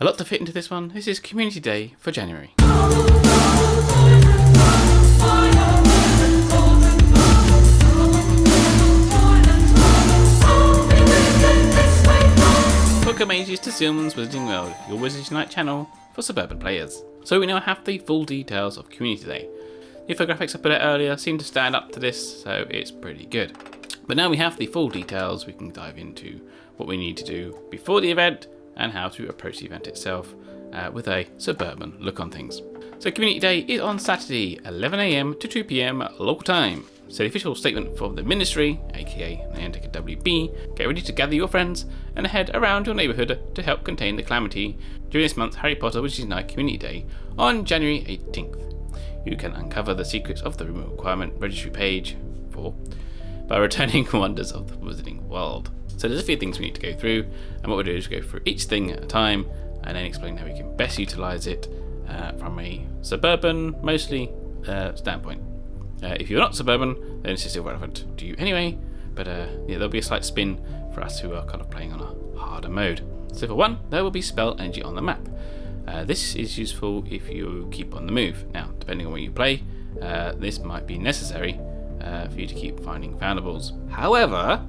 A lot to fit into this one. This is Community Day for January. Welcome mages to Silman's Wizarding World, your Wizards Unite channel for suburban players. So we now have the full details of Community Day. The infographics I put out earlier seem to stand up to this, so it's pretty good. But now we have the full details, we can dive into what we need to do before the event and how to approach the event itself with a suburban look on things. So Community Day is on Saturday, 11 AM to 2 PM local time. So the official statement from the Ministry, aka Niantic and WB, get ready to gather your friends and head around your neighbourhood to help contain the calamity during this month's Harry Potter Wizards Unite Community Day on January 18th. You can uncover the secrets of the room requirement registry page by returning wonders of the wizarding world. So there's a few things we need to go through, and what we'll do is go through each thing at a time and then explain how we can best utilise it from a suburban, mostly, standpoint. If you're not suburban, then it's still relevant to you anyway, but there'll be a slight spin for us who are kind of playing on a harder mode. So for one, there will be spell energy on the map. This is useful if you keep on the move. Now, depending on where you play, this might be necessary for you to keep finding foundables. However,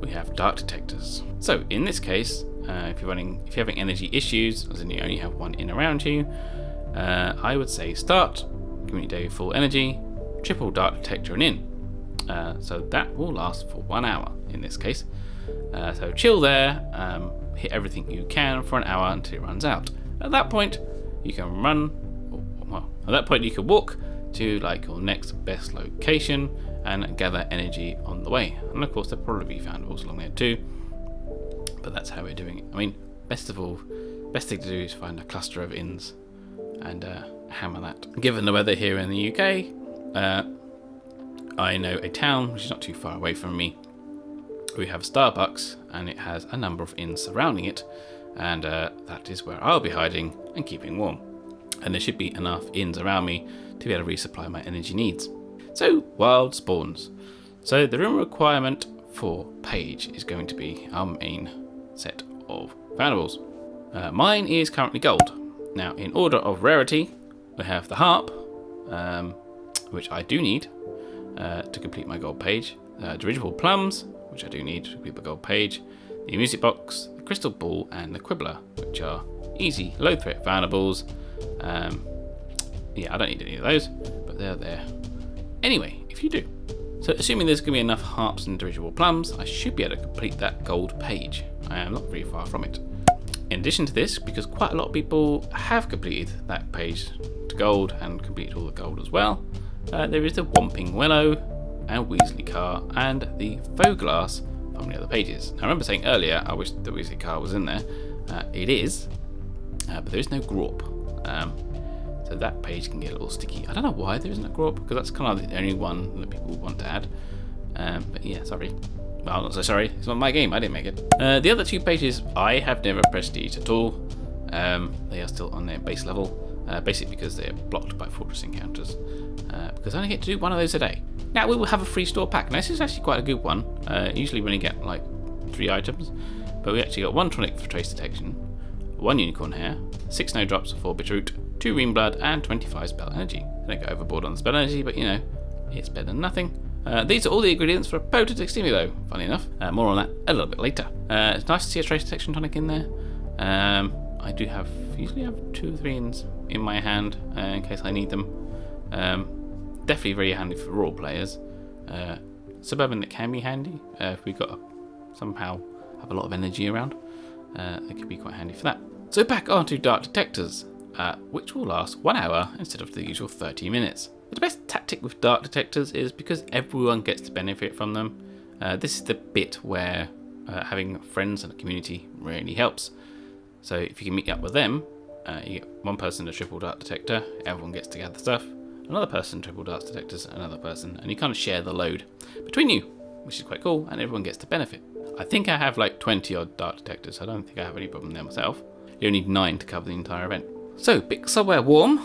we have dark detectors. So in this case, if you're having energy issues, as in you only have one in around you, I would say start Community Day full energy, triple dark detector and in. So that will last for 1 hour in this case. So chill there, hit everything you can for an hour until it runs out. At that point, you can walk to like your next best location and gather energy on the way. And of course, there'll probably be foundables along there too. But that's how we're doing it. I mean, best thing to do is find a cluster of inns and hammer that. Given the weather here in the UK, I know a town which is not too far away from me. We have Starbucks, and it has a number of inns surrounding it, and that is where I'll be hiding and keeping warm. And there should be enough inns around me to be able to resupply my energy needs. So, wild spawns. So the room requirement for Page is going to be our main set of foundables. Mine is currently gold. Now, in order of rarity, we have the harp, which I do need to complete my gold page. Dirigible plums, which I do need to complete my gold page. The music box, the crystal ball, and the quibbler, which are easy, low threat foundables. I don't need any of those, but they're there anyway, if you do. So assuming there's going to be enough harps and dirigible plums, I should be able to complete that gold page. I am not very far from it. In addition to this, because quite a lot of people have completed that page to gold and completed all the gold as well, there is the Whomping Willow and Weasley Car and the Faux Glass on the other pages. Now, I remember saying earlier I wish the Weasley Car was in there. It is, but there is no Grawp. So that page can get a little sticky. I don't know why there isn't a Grawp, because that's kind of the only one that people want to add. But yeah, sorry. Well, I'm not so sorry. It's not my game. I didn't make it. The other two pages I have never prestiged at all. They are still on their base level, basically because they're blocked by fortress encounters. Because I only get to do one of those a day. Now we will have a free store pack. Now this is actually quite a good one. Usually we only get like 3 items, but we actually got 1 tonic for trace detection, 1 unicorn hair, 6 snowdrops, 4 bitterroot, 2 green blood, and 25 spell energy. I don't go overboard on the spell energy, but you know, it's better than nothing. These are all the ingredients for a potent Exstimulo, funny enough. More on that a little bit later. It's nice to see a trace detection tonic in there. I do usually have 2 or 3 in my hand in case I need them. Definitely very handy for role players. Suburban, it can be handy if we've got somehow have a lot of energy around. It could be quite handy for that. So back onto dark detectors, which will last 1 hour instead of the usual 30 minutes. The best tactic with dark detectors is because everyone gets to benefit from them. This is the bit where having friends and a community really helps. So if you can meet up with them, you get one person to triple dark detector, everyone gets to gather stuff, another person triple dark detectors, another person, and you kind of share the load between you, which is quite cool, and everyone gets to benefit. I think I have like 20 odd dark detectors, so I don't think I have any problem there myself. You only need 9 to cover the entire event. So pick somewhere warm,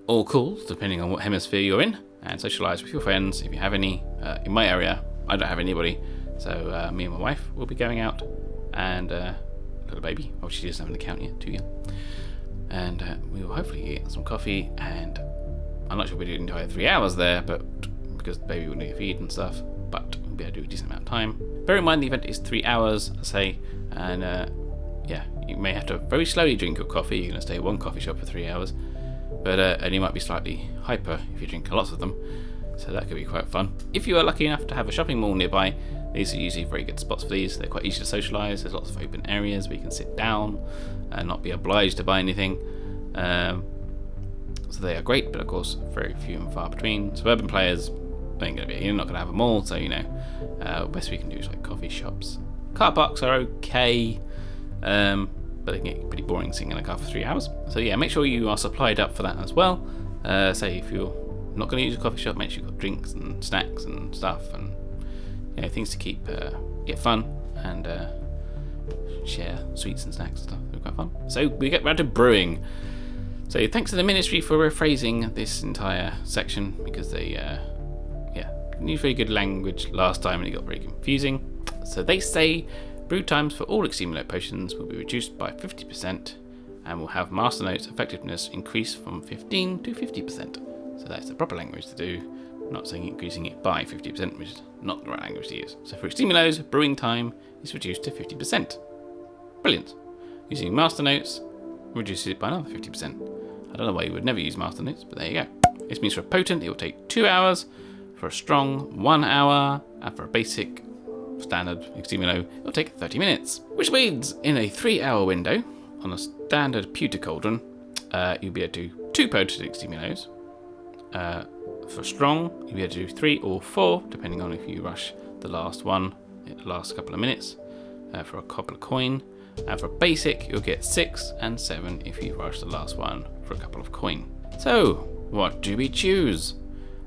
or cool, depending on what hemisphere you're in, and socialise with your friends if you have any. In my area, I don't have anybody, so me and my wife will be going out and little baby. Oh, she doesn't have an account yet, too young. And we will hopefully get some coffee, and I'm not sure we'll do the entire 3 hours there, but because the baby will need a feed and stuff, but we'll be able to do a decent amount of time. Bear in mind the event is 3 hours, I say, and yeah, you may have to very slowly drink your coffee. You're going to stay at one coffee shop for 3 hours, but and you might be slightly hyper if you drink lots of them, so that could be quite fun. If you are lucky enough to have a shopping mall nearby, these are usually very good spots for these. They're quite easy to socialise. There's lots of open areas where you can sit down and not be obliged to buy anything. So they are great, but of course very few and far between. Suburban players ain't going to be. You're not going to have them all, so you know, best we can do is like coffee shops. Car parks are okay, but they can get pretty boring sitting in a car for 3 hours. So yeah, make sure you are supplied up for that as well. Say if you're not going to use a coffee shop, make sure you've got drinks and snacks and stuff, and you know, things to keep it fun and share sweets and snacks and stuff. It'll be quite fun. So we get round to brewing. So thanks to the Ministry for rephrasing this entire section, because they used very good language last time and it got very confusing. So they say brew times for all Exstimulo potions will be reduced by 50% and will have Master Note's effectiveness increase from 15 to 50%. So that's the proper language to do. I'm not saying increasing it by 50%, which is not the right language to use. So for Exstimulos, brewing time is reduced to 50%. Brilliant. Using Master Notes reduces it by another 50%. I don't know why you would never use Master Notes, but there you go. This means for a potent, it will take 2 hours, for a strong, 1 hour, and for a basic, standard Exstimulo, it will take 30 minutes. Which means, in a 3-hour window, on a standard pewter cauldron, you'll be able to do 2 potent Exstimulos. For strong, you'll be able to do 3 or 4, depending on if you rush the last one in the last couple of minutes, for a couple of coin. And for basic, you'll get 6 and 7 if you rush the last one for a couple of coin. So, what do we choose?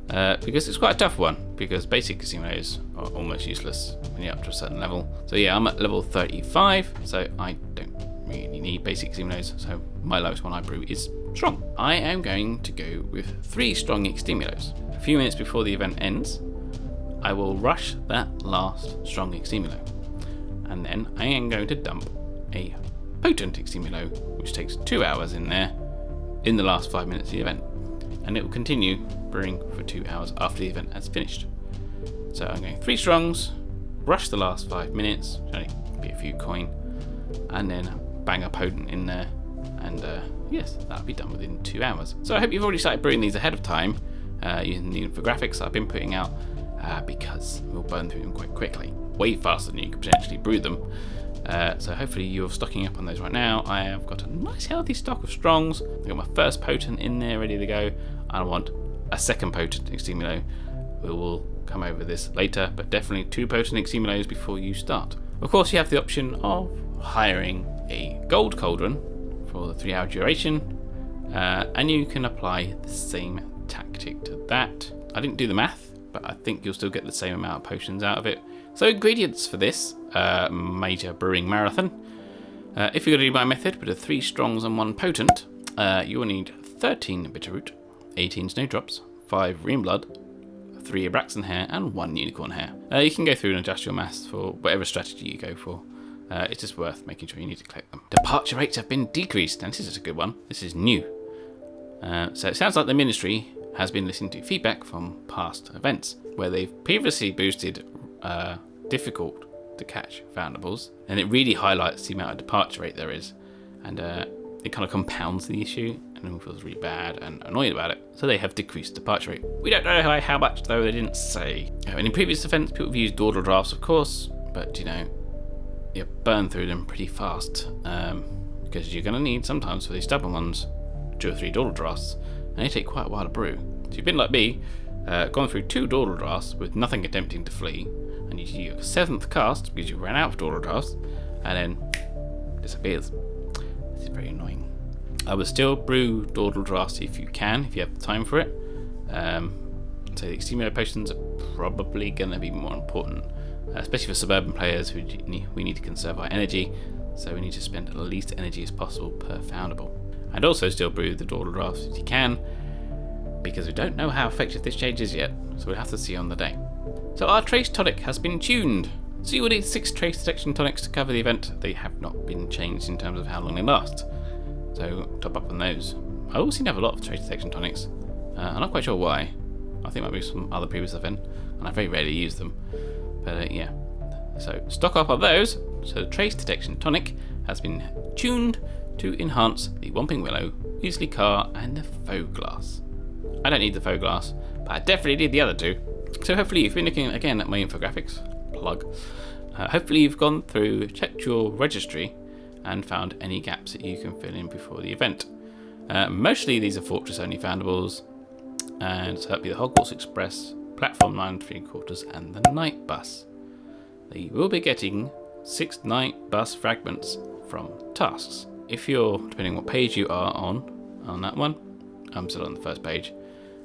Because it's quite a tough one, because basic Exstimulos are almost useless when you're up to a certain level. So yeah, I'm at level 35, so I don't really need basic Exstimulos, so my lowest one I brew is strong. I am going to go with 3 strong Exstimulos. A few minutes before the event ends, I will rush that last strong Exstimulo, and then I am going to dump a potent Exstimulo, which takes 2 hours in there, in the last 5 minutes of the event, and it will continue brewing for 2 hours after the event has finished. So I'm going 3 strongs, rush the last 5 minutes, only be a few coin, and then bang a potent in there, and yes, that'll be done within 2 hours. So I hope you've already started brewing these ahead of time, using the infographics I've been putting out, because we'll burn through them quite quickly, way faster than you could potentially brew them. So hopefully you're stocking up on those right now. I have got a nice healthy stock of strongs. I've got my first potent in there ready to go. I want a second potent Exstimulo. We will come over this later, but definitely 2 potent Exstimulos before you start. Of course, you have the option of hiring a gold cauldron for the 3-hour duration, and you can apply the same tactic to that. I didn't do the math, but I think you'll still get the same amount of potions out of it. So ingredients for this major brewing marathon. If you're going to do my method with the 3 strongs and 1 potent, you will need 13 bitterroot, 18 snowdrops, 5 ream blood, 3 Abraxan hair, and 1 unicorn hair. You can go through and adjust your maths for whatever strategy you go for. It's just worth making sure you need to collect them. Departure rates have been decreased, and this is a good one. This is new. So it sounds like the Ministry has been listening to feedback from past events, where they've previously boosted difficult to catch foundables, and it really highlights the amount of departure rate there is, and it kind of compounds the issue, and everyone feels really bad and annoyed about it. So they have decreased departure rate. We don't know how much, though. They didn't say. And in previous events, people have used Dawdle Draughts, of course, but you know, you burn through them pretty fast, because you're going to need sometimes for these stubborn ones 2 or 3 Dawdle Draughts, and they take quite a while to brew. So you've been like me, gone through 2 Dawdle Draughts with nothing attempting to flee, and you do your 7th cast because you ran out of Dawdle Draughts, and then disappears. This is very annoying. I would still brew Dawdle Draughts if you can, if you have the time for it. So the Exstimulo potions are probably going to be more important, especially for suburban players who we need to conserve our energy, so we need to spend the least energy as possible per foundable. And also still brew the Dawdle Draughts if you can, because we don't know how effective this change is yet, so we'll have to see on the day. So our trace tonic has been tuned. So you will need 6 trace detection tonics to cover the event. They have not been changed in terms of how long they last. So top up on those. I always seem to have a lot of trace detection tonics. I'm not quite sure why. I think it might be some other previous event, and I very rarely use them. But yeah. So stock up on those. So the trace detection tonic has been tuned to enhance the Whomping Willow, Weasley Car, and the Faux Glass. I don't need the Faux Glass, but I definitely need the other two. So hopefully you've been looking again at my infographics. Plug. Hopefully you've gone through, checked your registry, and found any gaps that you can fill in before the event. Mostly these are fortress only foundables, and so that'll be the Hogwarts Express, Platform 9 3/4, and the Night Bus. You will be getting 6 Night Bus fragments from tasks. If you're, depending what page you are on that one, I'm still on the first page.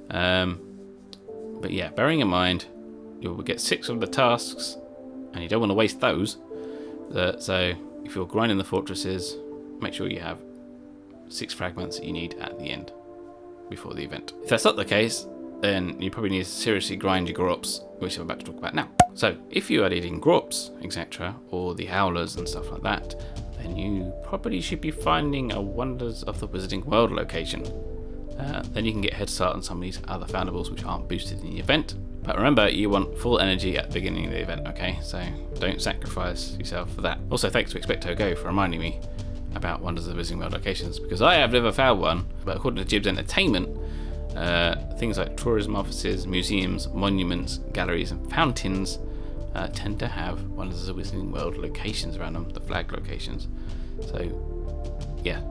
But yeah, bearing in mind, you will get 6 of the tasks, and you don't want to waste those. So if you're grinding the fortresses, make sure you have 6 fragments that you need at the end, before the event. If that's not the case, then you probably need to seriously grind your Grawps, which I'm about to talk about now. So if you are needing Grawps, etc., or the Howlers and stuff like that, then you probably should be finding a Wonders of the Wizarding World location. Then you can get a head start on some of these other foundables which aren't boosted in the event. But remember, you want full energy at the beginning of the event, okay? So don't sacrifice yourself for that. Also, thanks to Expecto Go for reminding me about Wonders of the Wizarding World locations, because I have never found one. But according to Jib's Entertainment, things like tourism offices, museums, monuments, galleries, and fountains tend to have Wonders of the Wizarding World locations around them, the flag locations. So, yeah,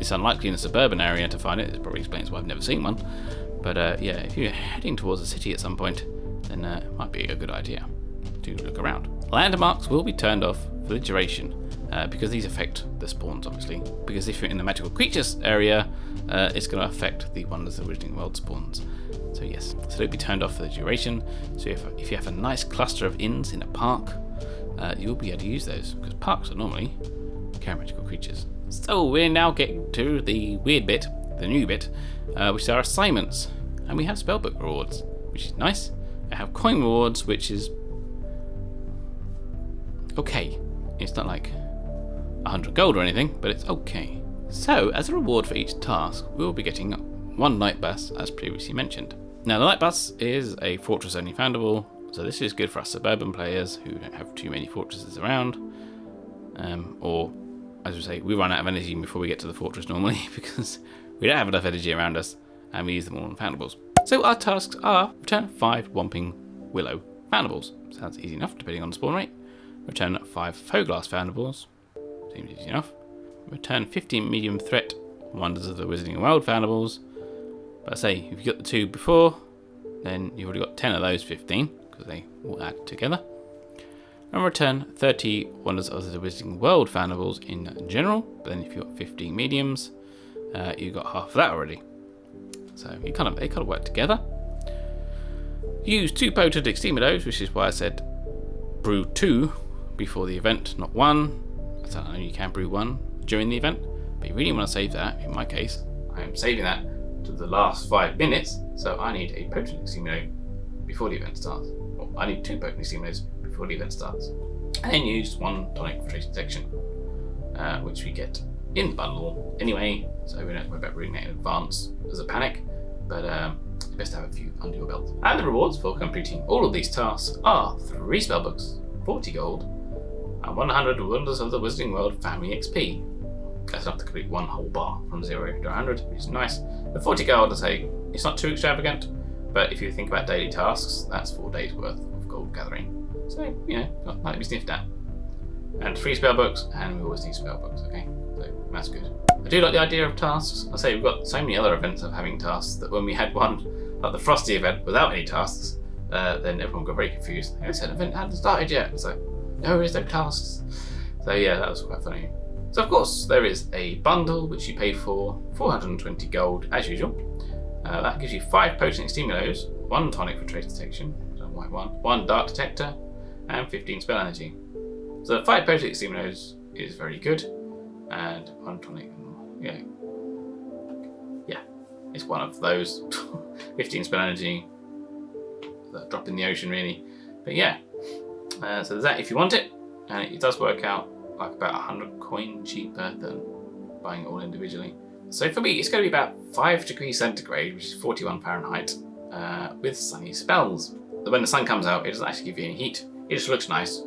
it's unlikely in a suburban area to find it. It probably explains why I've never seen one. But yeah, if you're heading towards a city at some point, then it might be a good idea to look around. Landmarks will be turned off for the duration, because these affect the spawns, obviously. Because if you're in the magical creatures area, it's going to affect the Wonders of the Wizarding World spawns. So yes, so it'll be turned off for the duration. So if you have a nice cluster of inns in a park, you'll be able to use those, because parks are normally carry magical creatures. So we're now getting to the weird bit, the new bit, which are assignments. And we have spellbook rewards, which is nice. I have coin rewards, which is okay. It's not like 100 gold or anything, but it's okay. So, as a reward for each task, we'll be getting 1 Night Bus, as previously mentioned. Now, the Night Bus is a fortress-only foundable, so this is good for us suburban players who don't have too many fortresses around. Or, as we say, we run out of energy before we get to the fortress normally, because we don't have enough energy around us, and we use them all on foundables. So our tasks are: return 5 Whomping Willow foundables. Sounds easy enough, depending on the spawn rate. Return 5 Faux Glass foundables. Seems easy enough. Return 15 medium threat Wonders of the Wizarding World foundables. But I say, if you got the 2 before, then you've already got 10 of those 15, because they all add together. And return 30 Wonders of the Wizarding World foundables in general. But then if you've got 15 mediums, you've got half of that already. So they kind of work together. Use 2 potent Exstimulos, which is why I said brew 2 before the event, not 1. So I know you can brew 1 during the event, but you really want to save that. In my case, I am saving that to the last 5 minutes, so I need a potent Exstimulo before the event starts. Well, I need 2 potent Exstimulos before the event starts. And then use 1 tonic for trace detection, which we get in the bundle anyway, so we don't worry about brewing that in advance as a panic, but it's best to have a few under your belt. And the rewards for completing all of these tasks are 3 spellbooks, 40 gold, and 100 Wonders of the Wizarding World Family XP. That's enough to complete 1 whole bar from 0 to 100, which is nice. The 40 gold, I say, it's not too extravagant, but if you think about daily tasks, that's 4 days worth of gold gathering. So, you know, not like to be sniffed at. And 3 spellbooks, and we always need spellbooks, okay? So that's good. I do like the idea of tasks. I say we've got so many other events of having tasks that when we had one, like the Frosty event, without any tasks, then everyone got very confused. This event hadn't started yet, so no, there's no tasks. So yeah, that was quite funny. So of course, there is a bundle which you pay for 420 gold as usual. That gives you 5 potent Exstimulos, 1 tonic for trace detection, I don't know why 1 dark detector, and 15 spell energy. So 5 potent Exstimulos is very good, and 1 tonic, yeah, it's one of those. 15 spell energy, that drop in the ocean really. But yeah, So there's that if you want it, and it does work out like about 100 coin cheaper than buying it all individually. So for me, it's going to be about 5 degrees centigrade, which is 41 Fahrenheit, with sunny spells. But when the sun comes out, it doesn't actually give you any heat. It just looks nice.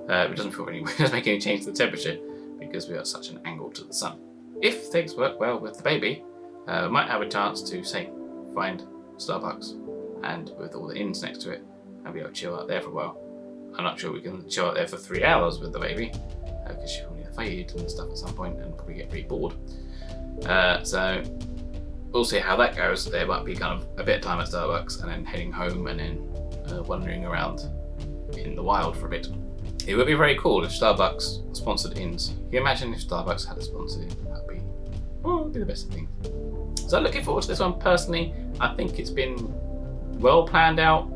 It doesn't feel it doesn't make any change to the temperature because we are at such an angle to the sun. If things work well with the baby, we might have a chance to, say, find Starbucks and with all the inns next to it and be able to chill out there for a while. I'm not sure we can chill out there for 3 hours with the baby because she will need a feed and stuff at some point and probably get pretty bored. So we'll see how that goes. There might be kind of a bit of time at Starbucks and then heading home and then wandering around in the wild for a bit. It would be very cool if Starbucks sponsored inns. Can you imagine if Starbucks had a sponsored inn? That'd be the best thing. So looking forward to this one personally. I think it's been well planned out.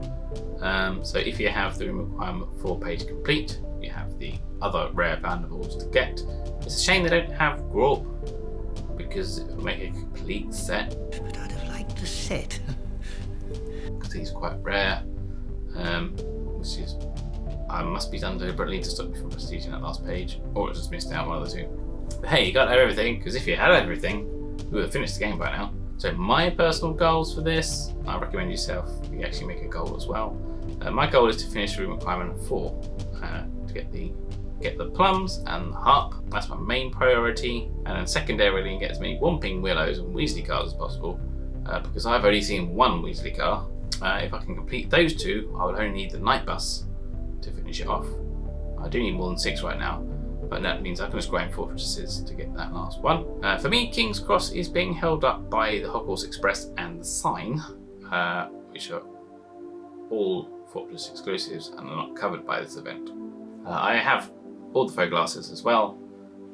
So if you have the room requirement 4-page complete, you have the other rare foundables to get. It's a shame they don't have Grawp because it would make a complete set. But I'd have liked a set. Because he's quite rare, which is must be done deliberately to stop me from prestiging that last page, or it's just missed out one of the two. But hey, you got to have everything, because if you had everything, we would have finished the game by now. So my personal goals for this, I recommend you actually make a goal as well. My goal is to finish room requirement 4 to get the plums and the harp. That's my main priority, and then secondarily get as many Whomping Willows and Weasley cards as possible, because I've only seen 1 Weasley card. If I can complete those 2, I would only need the night bus to finish it off. I do need more than 6 right now, but that means I can just grind fortresses to get that last one. For me, King's Cross is being held up by the Hogwarts Express and the Sign, which are all Fortress exclusives and are not covered by this event. I have all the faux glasses as well.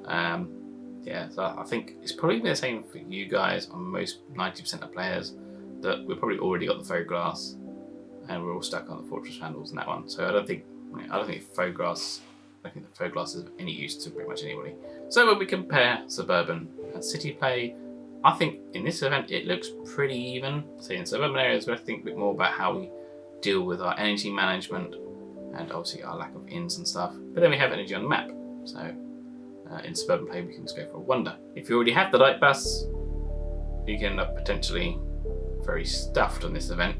Yeah, so I think it's probably the same for you guys on most 90% of players, that we've probably already got the faux glass and we're all stuck on the Fortress handles in that one. So I don't think the faux glass is of any use to pretty much anybody. So when we compare suburban and city play, I think in this event it looks pretty even. So in suburban areas, we have to think a bit more about how we deal with our energy management and obviously our lack of inns and stuff. But then we have energy on the map. So in suburban play, we can just go for a wander. If you already have the light bus, you can end up potentially very stuffed on this event.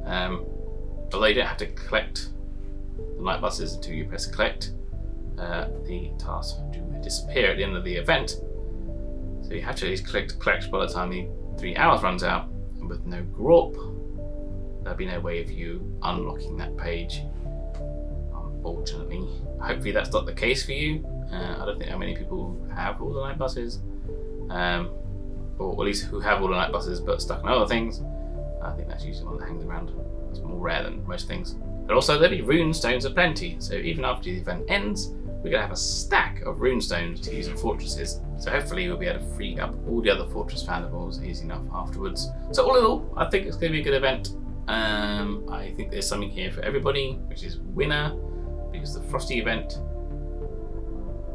Although you don't have to collect the night buses until you press collect, the tasks do disappear at the end of the event. So you have to at least collect by the time the 3 hours runs out, and with no Grawp, there'll be no way of you unlocking that page, unfortunately. Hopefully that's not the case for you. I don't think how many people have all the night buses, or at least who have all the night buses but stuck on other things. I think that's usually one that hangs around. It's more rare than most things. But also there'll be rune stones aplenty, so even after the event ends, we're going to have a stack of rune stones to use in fortresses. So hopefully we'll be able to free up all the other fortress foundables easy enough afterwards. So all in all, I think it's going to be a good event. I think there's something here for everybody, which is winner, because the Frosty event,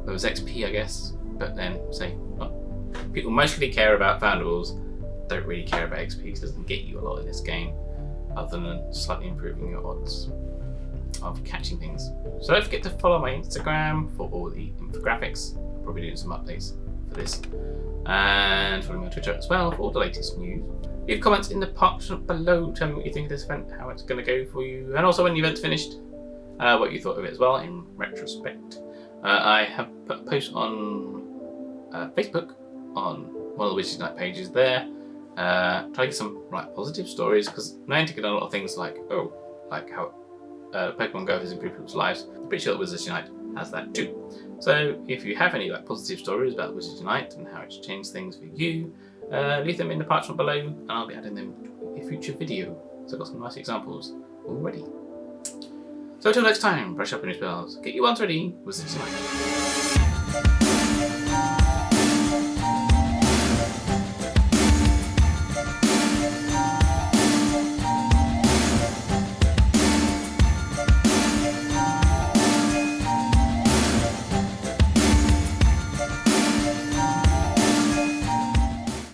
there was XP I guess, but then people mostly care about foundables, don't really care about XP because it doesn't get you a lot in this game, other than slightly improving your odds of catching things. So don't forget to follow my Instagram for all the infographics. I'll probably doing some updates for this, and follow me on Twitter as well for all the latest news. Leave comments in the parchment below, tell me what you think of this event, how it's going to go for you, and also when the event's finished, what you thought of it as well in retrospect. I have put a post on Facebook on one of the Wizards Unite pages there. Try to get some positive stories, because Niantic have done a lot of things like how Pokemon Go has improved people's lives. I'm pretty sure that Wizards Unite has that too. So if you have any positive stories about Wizards Unite and how it's changed things for you, leave them in the parchment below and I'll be adding them to a future video. So I've got some nice examples already. So until next time, brush up on your spells, get your ones ready, Wizards Unite.